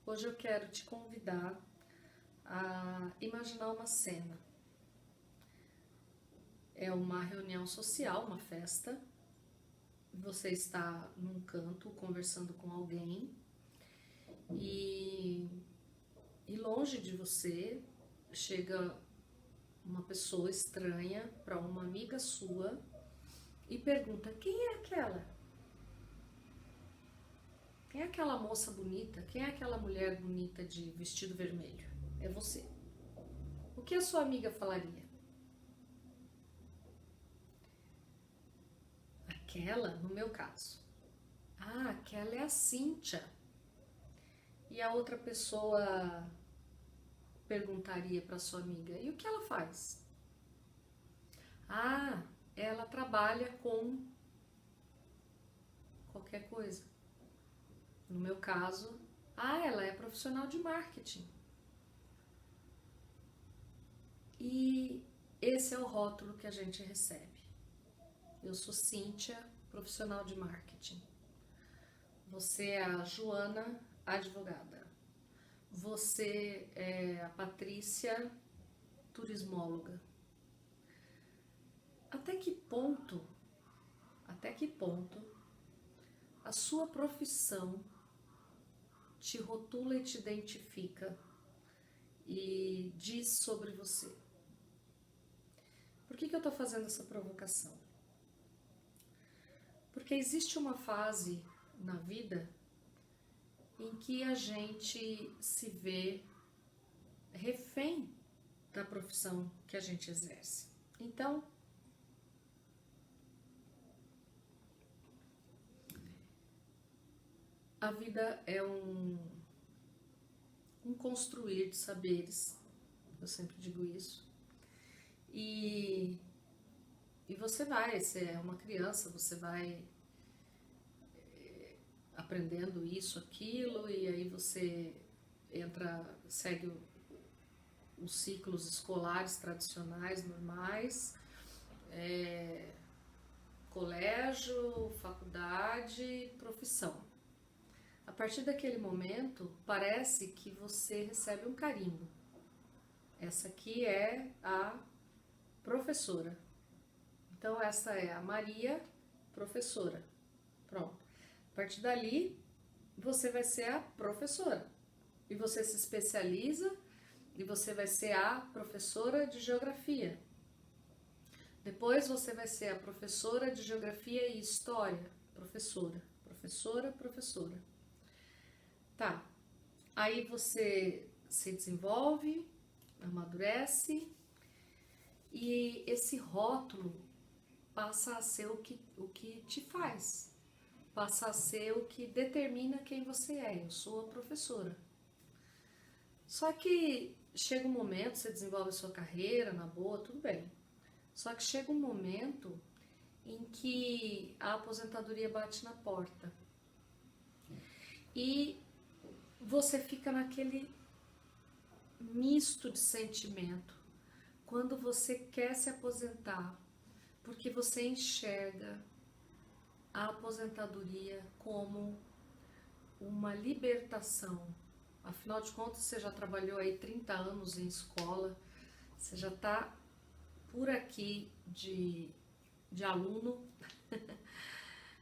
Hoje eu quero te convidar a imaginar uma cena. É uma reunião social, uma festa. Você está num canto conversando com alguém e longe de você chega uma pessoa estranha para uma amiga sua e pergunta: quem é aquela? Quem é aquela moça bonita? Quem é aquela mulher bonita de vestido vermelho? É você. O que a sua amiga falaria? Aquela, no meu caso. Ah, aquela é a Cíntia. E a outra pessoa perguntaria para sua amiga: e o que ela faz? Ah, ela trabalha com qualquer coisa. No meu caso, ela é profissional de marketing. E esse é o rótulo que a gente recebe. Eu sou Cíntia, profissional de marketing. Você é a Joana, advogada. Você é a Patrícia, turismóloga. Até que ponto a sua profissão te rotula e te identifica e diz sobre você? Por que eu estou fazendo essa provocação? Porque existe uma fase na vida em que a gente se vê refém da profissão que a gente exerce. Então, a vida é um construir de saberes, eu sempre digo isso, e você é uma criança, você vai aprendendo isso, aquilo, e aí você segue os ciclos escolares tradicionais, normais, colégio, faculdade, profissão. A partir daquele momento, parece que você recebe um carimbo. Essa aqui é a professora. Então, essa é a Maria, professora. Pronto. A partir dali, você vai ser a professora. E você se especializa e você vai ser a professora de geografia. Depois você vai ser a professora de geografia e história. Professora, professora, professora. Tá. Aí você se desenvolve, amadurece e esse rótulo passa a ser o que te faz, passa a ser o que determina quem você é. Eu sou a professora. Só que chega um momento, você desenvolve a sua carreira na boa, tudo bem. Só que chega um momento em que a aposentadoria bate na porta e você fica naquele misto de sentimento. Quando você quer se aposentar, porque você enxerga a aposentadoria como uma libertação. Afinal de contas, você já trabalhou aí 30 anos em escola, você já está por aqui de aluno,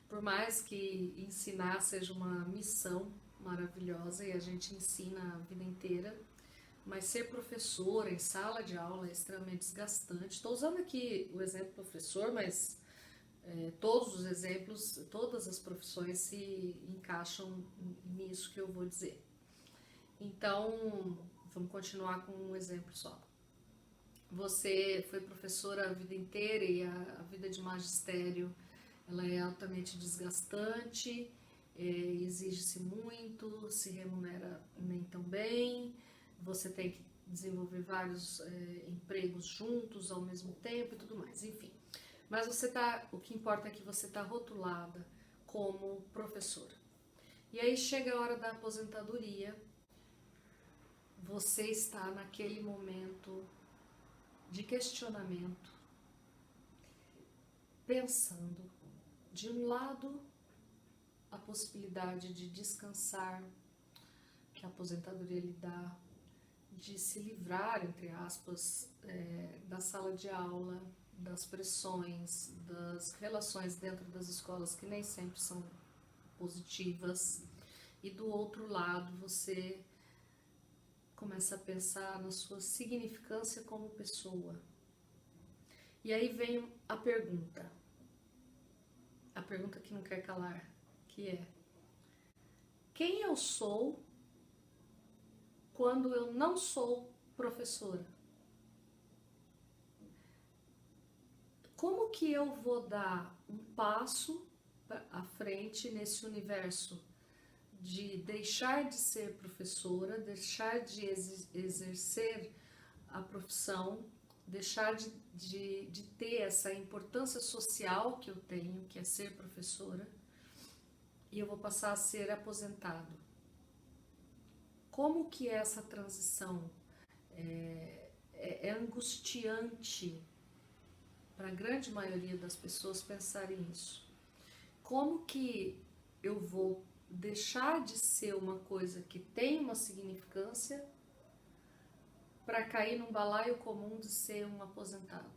por mais que ensinar seja uma missão maravilhosa e a gente ensina a vida inteira, mas ser professora em sala de aula é extremamente desgastante. Estou usando aqui o exemplo professor, mas todos os exemplos, todas as profissões se encaixam nisso que eu vou dizer. Então, vamos continuar com um exemplo só. Você foi professora a vida inteira e a vida de magistério ela é altamente desgastante, exige-se muito, se remunera nem tão bem, você tem que desenvolver vários empregos juntos ao mesmo tempo e tudo mais, enfim. Mas o que importa é que você está rotulada como professora. E aí chega a hora da aposentadoria, você está naquele momento de questionamento, pensando, de um lado, a possibilidade de descansar, que a aposentadoria lhe dá de se livrar, entre aspas, da sala de aula, das pressões, das relações dentro das escolas que nem sempre são positivas, e do outro lado você começa a pensar na sua significância como pessoa. E aí vem a pergunta que não quer calar, que é: quem eu sou quando eu não sou professora? Como que eu vou dar um passo à frente nesse universo de deixar de ser professora, deixar de exercer a profissão, deixar de ter essa importância social que eu tenho, que é ser professora, e eu vou passar a ser aposentado? Como que é essa transição? É angustiante para a grande maioria das pessoas pensarem isso. Como que eu vou deixar de ser uma coisa que tem uma significância para cair num balaio comum de ser um aposentado?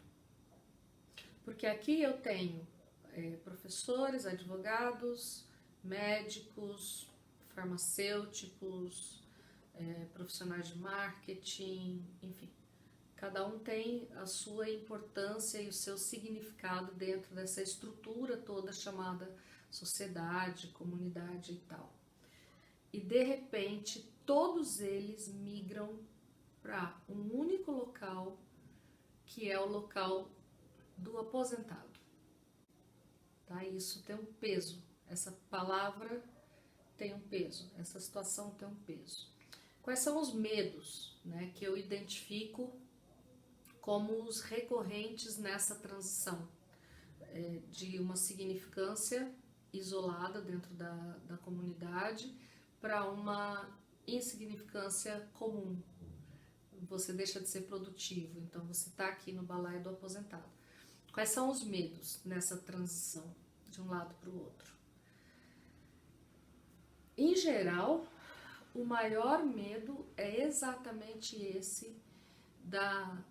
Porque aqui eu tenho professores, advogados, médicos, farmacêuticos, profissionais de marketing, enfim. Cada um tem a sua importância e o seu significado dentro dessa estrutura toda chamada sociedade, comunidade e tal. E de repente todos eles migram para um único local, que é o local do aposentado. Tá? Isso tem um peso, essa palavra tem um peso, essa situação tem um peso. Quais são os medos, né, que eu identifico como os recorrentes nessa transição de uma significância isolada dentro da comunidade para uma insignificância comum? Você deixa de ser produtivo, então você está aqui no balaio do aposentado. Quais são os medos nessa transição de um lado para o outro? Em geral, o maior medo é exatamente esse da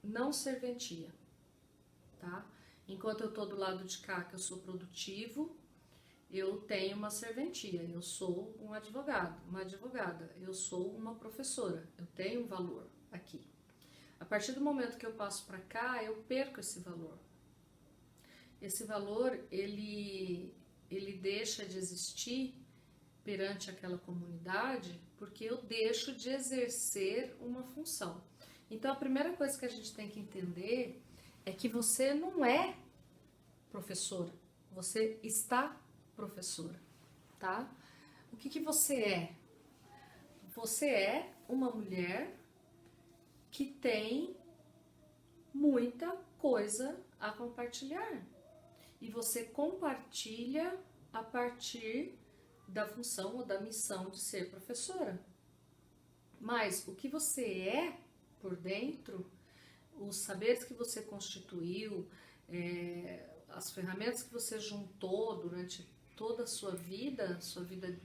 não serventia, tá? Enquanto eu tô do lado de cá, que eu sou produtivo, eu tenho uma serventia, eu sou um advogado, uma advogada, eu sou uma professora, eu tenho um valor aqui. A partir do momento que eu passo para cá, eu perco esse valor. Esse valor, ele deixa de existir perante aquela comunidade porque eu deixo de exercer uma função. Então, a primeira coisa que a gente tem que entender é que você não é professora, você está professora, tá? O que você é? Você é uma mulher que tem muita coisa a compartilhar. E você compartilha a partir da função ou da missão de ser professora. Mas o que você é por dentro, os saberes que você constituiu, as ferramentas que você juntou durante toda a sua vida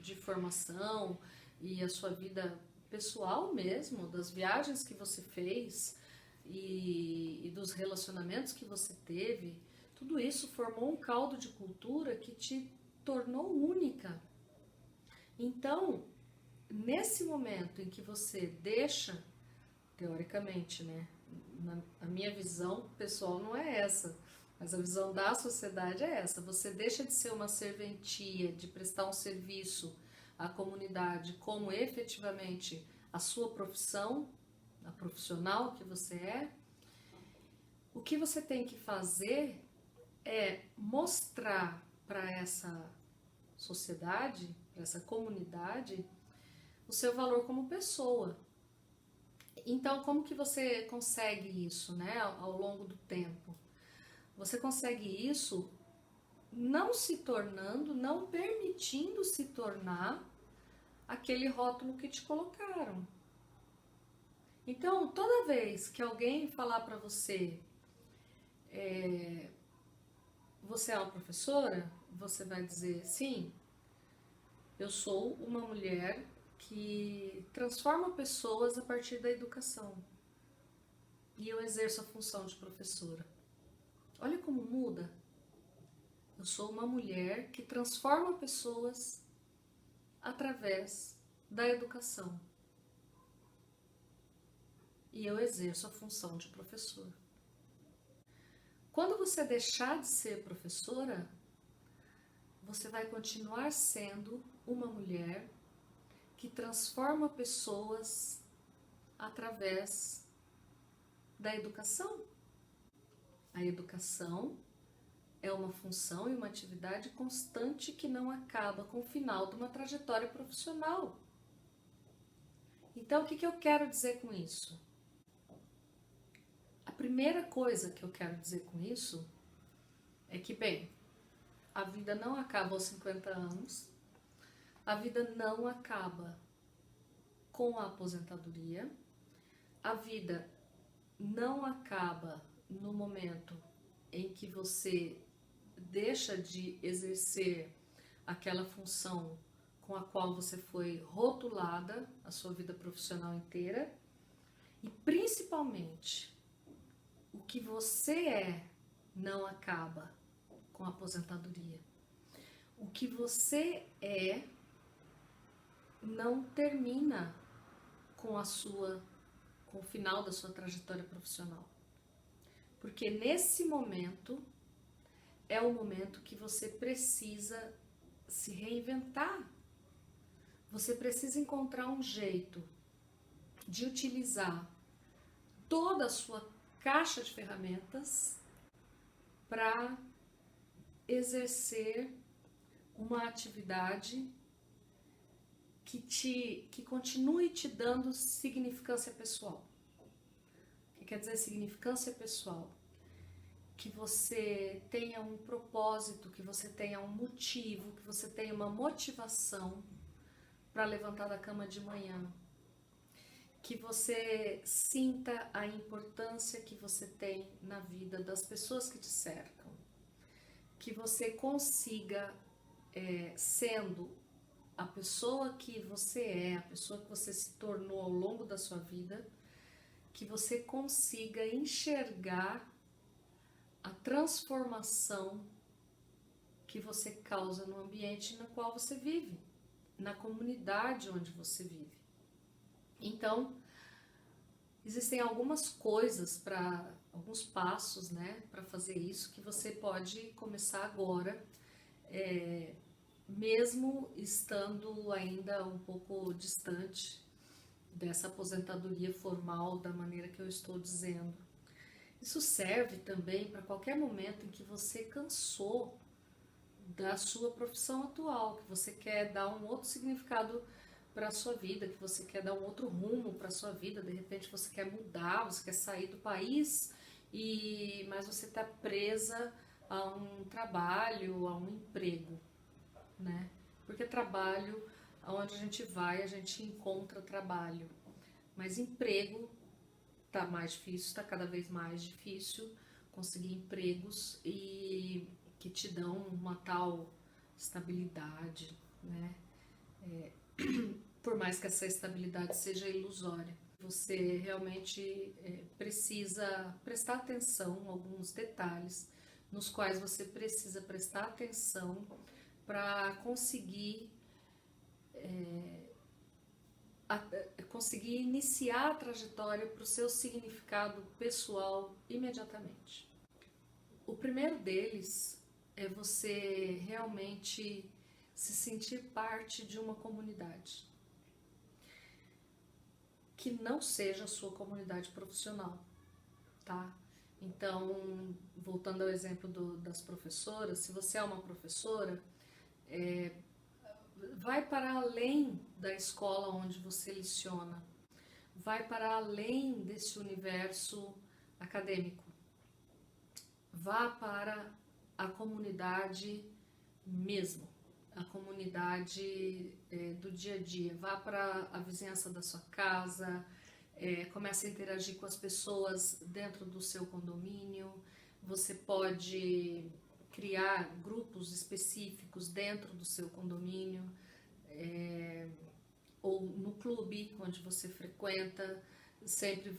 de formação e a sua vida pessoal mesmo, das viagens que você fez e dos relacionamentos que você teve, tudo isso formou um caldo de cultura que te tornou única. Então, nesse momento em que você deixa, teoricamente, né? A minha visão pessoal não é essa, mas a visão da sociedade é essa. Você deixa de ser uma serventia, de prestar um serviço à comunidade como efetivamente a sua profissão, a profissional que você é. O que você tem que fazer é mostrar para essa sociedade, para essa comunidade, o seu valor como pessoa. Então, como que você consegue isso, né, ao longo do tempo? Você consegue isso não se tornando, não permitindo se tornar aquele rótulo que te colocaram. Então, toda vez que alguém falar para você, você é uma professora, você vai dizer, sim, eu sou uma mulher que transforma pessoas a partir da educação. E eu exerço a função de professora. Olha como muda. Eu sou uma mulher que transforma pessoas através da educação. E eu exerço a função de professora. Quando você deixar de ser professora, você vai continuar sendo uma mulher que transforma pessoas através da educação. A educação é uma função e uma atividade constante que não acaba com o final de uma trajetória profissional. Então, o que eu quero dizer com isso? A primeira coisa que eu quero dizer com isso é que, bem, a vida não acaba aos 50 anos, a vida não acaba com a aposentadoria, a vida não acaba no momento em que você deixa de exercer aquela função com a qual você foi rotulada a sua vida profissional inteira, e principalmente o que você é não acaba com a aposentadoria. O que você é não termina com o final da sua trajetória profissional. Porque nesse momento é o momento que você precisa se reinventar. Você precisa encontrar um jeito de utilizar toda a sua caixa de ferramentas para exercer uma atividade que continue te dando significância pessoal. O que quer dizer significância pessoal? Que você tenha um propósito, que você tenha um motivo, que você tenha uma motivação para levantar da cama de manhã. Que você sinta a importância que você tem na vida das pessoas que te cercam. Que você consiga, sendo a pessoa que você é, a pessoa que você se tornou ao longo da sua vida, que você consiga enxergar a transformação que você causa no ambiente no qual você vive, na comunidade onde você vive. Então, existem algumas coisas, alguns passos, né, para fazer isso, que você pode começar agora, mesmo estando ainda um pouco distante dessa aposentadoria formal da maneira que eu estou dizendo. Isso serve também para qualquer momento em que você cansou da sua profissão atual, que você quer dar um outro significado para a sua vida, que você quer dar um outro rumo para a sua vida, de repente você quer mudar, você quer sair do país, mas você está presa a um trabalho, a um emprego, né? Porque trabalho, aonde a gente vai, a gente encontra trabalho, mas emprego tá mais difícil, tá cada vez mais difícil conseguir empregos e que te dão uma tal estabilidade, né? Por mais que essa estabilidade seja ilusória, você realmente precisa prestar atenção em alguns detalhes nos quais você precisa prestar atenção para conseguir iniciar a trajetória para o seu significado pessoal imediatamente. O primeiro deles é você realmente se sentir parte de uma comunidade que não seja a sua comunidade profissional, tá? Então, voltando ao exemplo das professoras, se você é uma professora, vai para além da escola onde você leciona, vai para além desse universo acadêmico, vá para a comunidade mesmo, a comunidade do dia a dia, vá para a vizinhança da sua casa, comece a interagir com as pessoas dentro do seu condomínio. Você pode criar grupos específicos dentro do seu condomínio, ou no clube onde você frequenta, sempre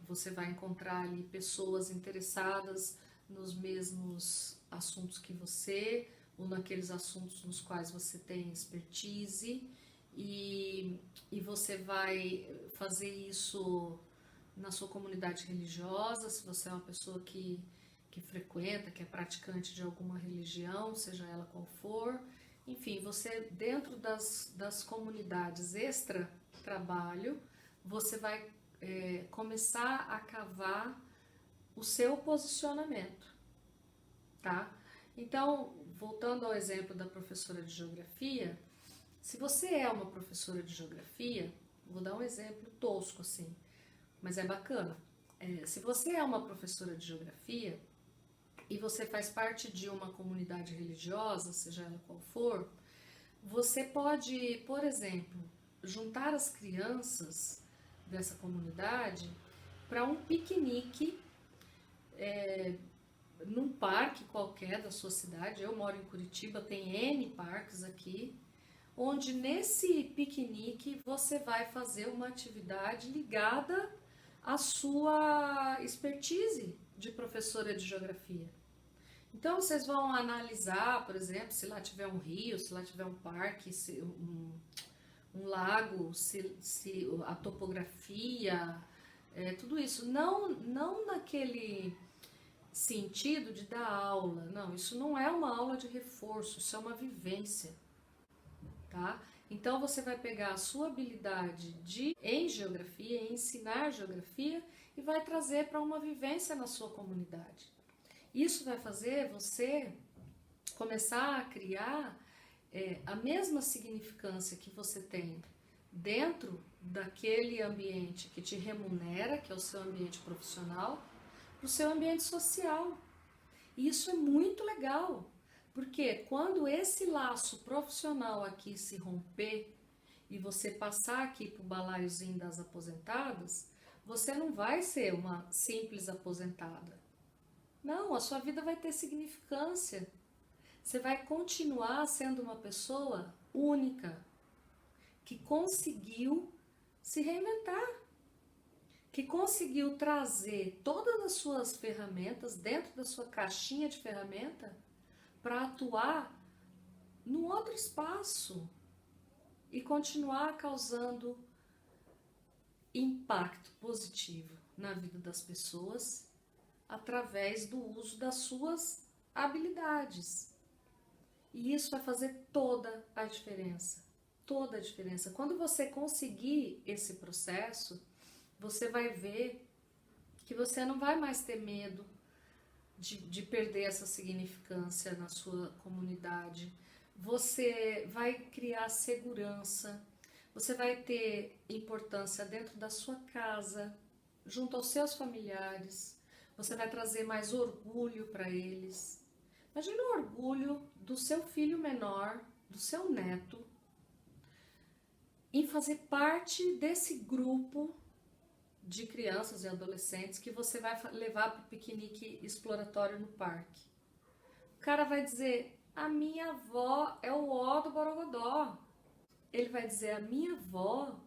você vai encontrar ali pessoas interessadas nos mesmos assuntos que você, ou naqueles assuntos nos quais você tem expertise, e, e você vai fazer isso na sua comunidade religiosa, se você é uma pessoa que frequenta, que é praticante de alguma religião, seja ela qual for. Enfim, você dentro das comunidades extra-trabalho, você vai começar a cavar o seu posicionamento, tá? Então, voltando ao exemplo da professora de geografia, se você é uma professora de geografia, vou dar um exemplo tosco assim, mas é bacana. Se você é uma professora de geografia e você faz parte de uma comunidade religiosa, seja ela qual for, você pode, por exemplo, juntar as crianças dessa comunidade para um piquenique num parque qualquer da sua cidade. Eu moro em Curitiba, tem N parques aqui, onde nesse piquenique você vai fazer uma atividade ligada à sua expertise de professora de geografia. Então vocês vão analisar, por exemplo, se lá tiver um rio, se lá tiver um parque, um lago, se a topografia, tudo isso. Não naquele sentido de dar aula, não, isso não é uma aula de reforço, isso é uma vivência, tá? Então você vai pegar a sua habilidade em geografia, em ensinar geografia e vai trazer para uma vivência na sua comunidade. Isso vai fazer você começar a criar a mesma significância que você tem dentro daquele ambiente que te remunera, que é o seu ambiente profissional, para o seu ambiente social. E isso é muito legal, porque quando esse laço profissional aqui se romper e você passar aqui para o balaiozinho das aposentadas, você não vai ser uma simples aposentada. Não, a sua vida vai ter significância. Você vai continuar sendo uma pessoa única, que conseguiu se reinventar, que conseguiu trazer todas as suas ferramentas dentro da sua caixinha de ferramenta para atuar num outro espaço e continuar causando impacto positivo na vida das pessoas através do uso das suas habilidades. E isso vai fazer toda a diferença. Toda a diferença. Quando você conseguir esse processo, você vai ver que você não vai mais ter medo de perder essa significância na sua comunidade. Você vai criar segurança, você vai ter importância dentro da sua casa, junto aos seus familiares, você vai trazer mais orgulho para eles. Imagina o orgulho do seu filho menor, do seu neto, em fazer parte desse grupo de crianças e adolescentes que você vai levar para o piquenique exploratório no parque. O cara vai dizer, a minha avó é o ó do Borogodó. Ele vai dizer, a minha avó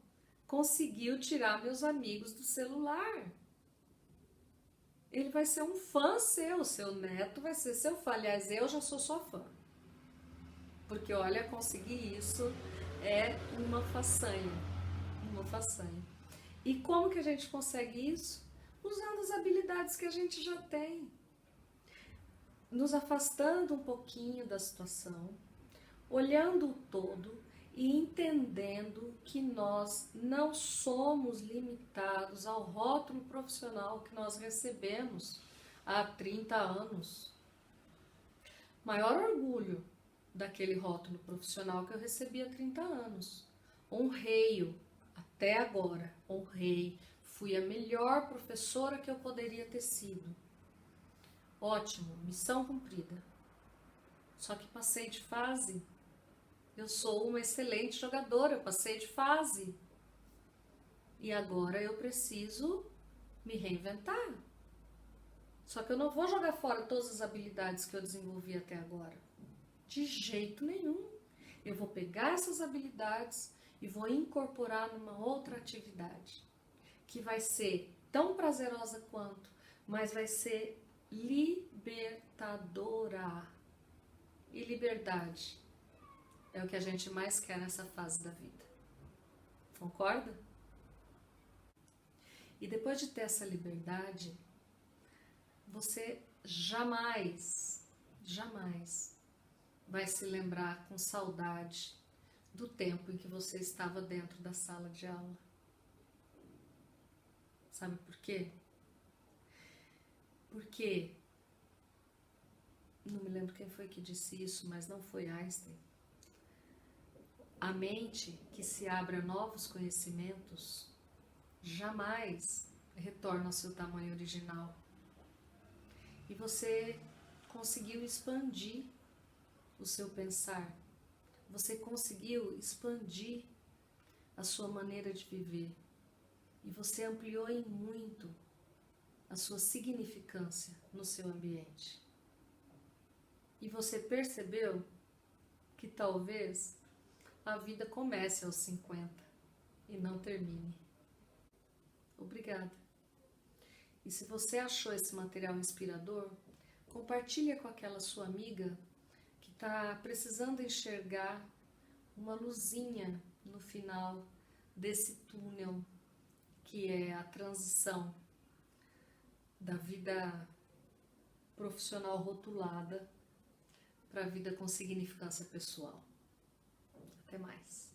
conseguiu tirar meus amigos do celular. Ele vai ser um fã seu neto vai ser seu fã. Aliás, eu já sou sua fã. Porque, olha, conseguir isso é uma façanha. Uma façanha. E como que a gente consegue isso? Usando as habilidades que a gente já tem. Nos afastando um pouquinho da situação, olhando o todo e entendendo que nós não somos limitados ao rótulo profissional que nós recebemos há 30 anos. Maior orgulho daquele rótulo profissional que eu recebi há 30 anos. Honrei-o até agora, honrei. Fui a melhor professora que eu poderia ter sido. Ótimo, missão cumprida. Só que passei de fase. Eu sou uma excelente jogadora, eu passei de fase. E agora eu preciso me reinventar. Só que eu não vou jogar fora todas as habilidades que eu desenvolvi até agora. De jeito nenhum. Eu vou pegar essas habilidades e vou incorporar numa outra atividade que vai ser tão prazerosa quanto, mas vai ser libertadora. E liberdade é o que a gente mais quer nessa fase da vida. Concorda? E depois de ter essa liberdade, você jamais vai se lembrar com saudade do tempo em que você estava dentro da sala de aula. Sabe por quê? Porque, não me lembro quem foi que disse isso, mas não foi Einstein. A mente que se abre a novos conhecimentos jamais retorna ao seu tamanho original. E você conseguiu expandir o seu pensar, você conseguiu expandir a sua maneira de viver e você ampliou em muito a sua significância no seu ambiente. E você percebeu que talvez a vida comece aos 50 e não termine. Obrigada. E se você achou esse material inspirador, compartilha com aquela sua amiga que está precisando enxergar uma luzinha no final desse túnel que é a transição da vida profissional rotulada para a vida com significância pessoal. Até mais.